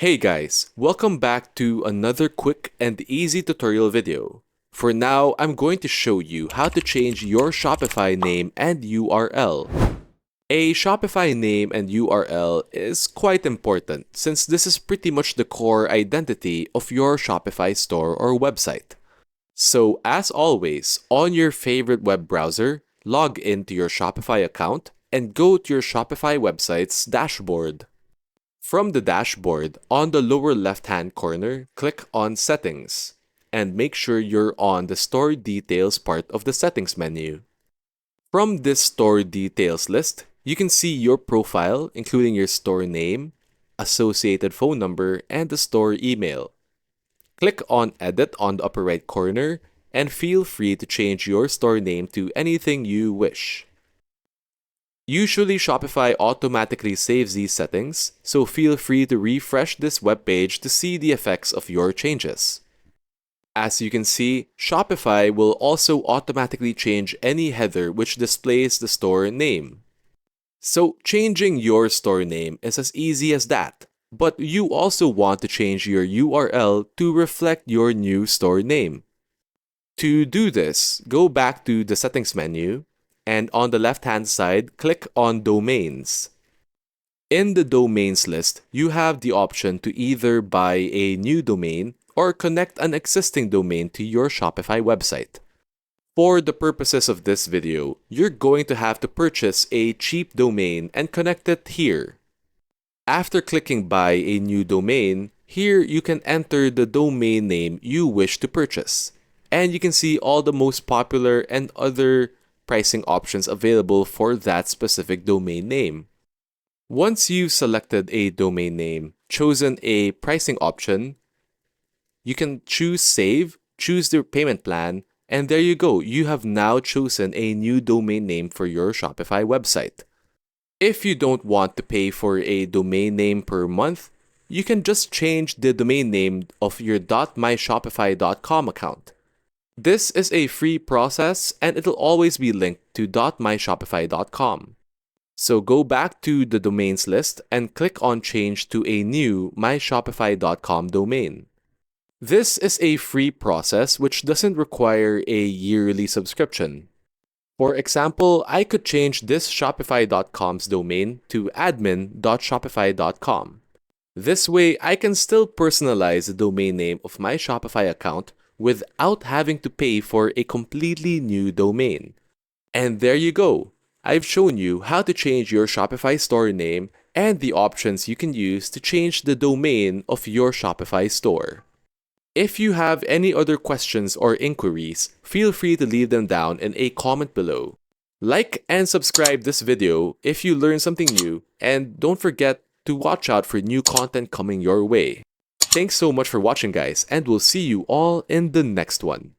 Hey guys, welcome back to another quick and easy tutorial video. For now, I'm going to show you how to change your Shopify name and URL. A Shopify name and URL is quite important since this is pretty much the core identity of your Shopify store or website. So as always, on your favorite web browser, log into your Shopify account and go to your Shopify website's dashboard. From the dashboard, on the lower left-hand corner, click on Settings, and make sure you're on the Store Details part of the Settings menu. From this Store Details list, you can see your profile, including your store name, associated phone number, and the store email. Click on Edit on the upper right corner, and feel free to change your store name to anything you wish. Usually, Shopify automatically saves these settings, so feel free to refresh this webpage to see the effects of your changes. As you can see, Shopify will also automatically change any header which displays the store name. So, changing your store name is as easy as that, but you also want to change your URL to reflect your new store name. To do this, go back to the Settings menu, and on the left-hand side, click on Domains. In the Domains list, you have the option to either buy a new domain or connect an existing domain to your Shopify website. For the purposes of this video, you're going to have to purchase a cheap domain and connect it here. After clicking Buy a new domain, here you can enter the domain name you wish to purchase, and you can see all the most popular and other pricing options available for that specific domain name. Once you've selected a domain name, chosen a pricing option, you can choose Save, choose the payment plan, and there you go, you have now chosen a new domain name for your Shopify website. If you don't want to pay for a domain name per month, you can just change the domain name of your .myshopify.com account. This is a free process and it'll always be linked to .myshopify.com. So go back to the domains list and click on Change to a new myshopify.com domain. This is a free process which doesn't require a yearly subscription. For example, I could change this Shopify.com's domain to admin.shopify.com. This way, I can still personalize the domain name of my Shopify account without having to pay for a completely new domain. And there you go. I've shown you how to change your Shopify store name and the options you can use to change the domain of your Shopify store. If you have any other questions or inquiries, feel free to leave them down in a comment below. Like and subscribe this video if you learned something new, and don't forget to watch out for new content coming your way. Thanks so much for watching, guys, and we'll see you all in the next one.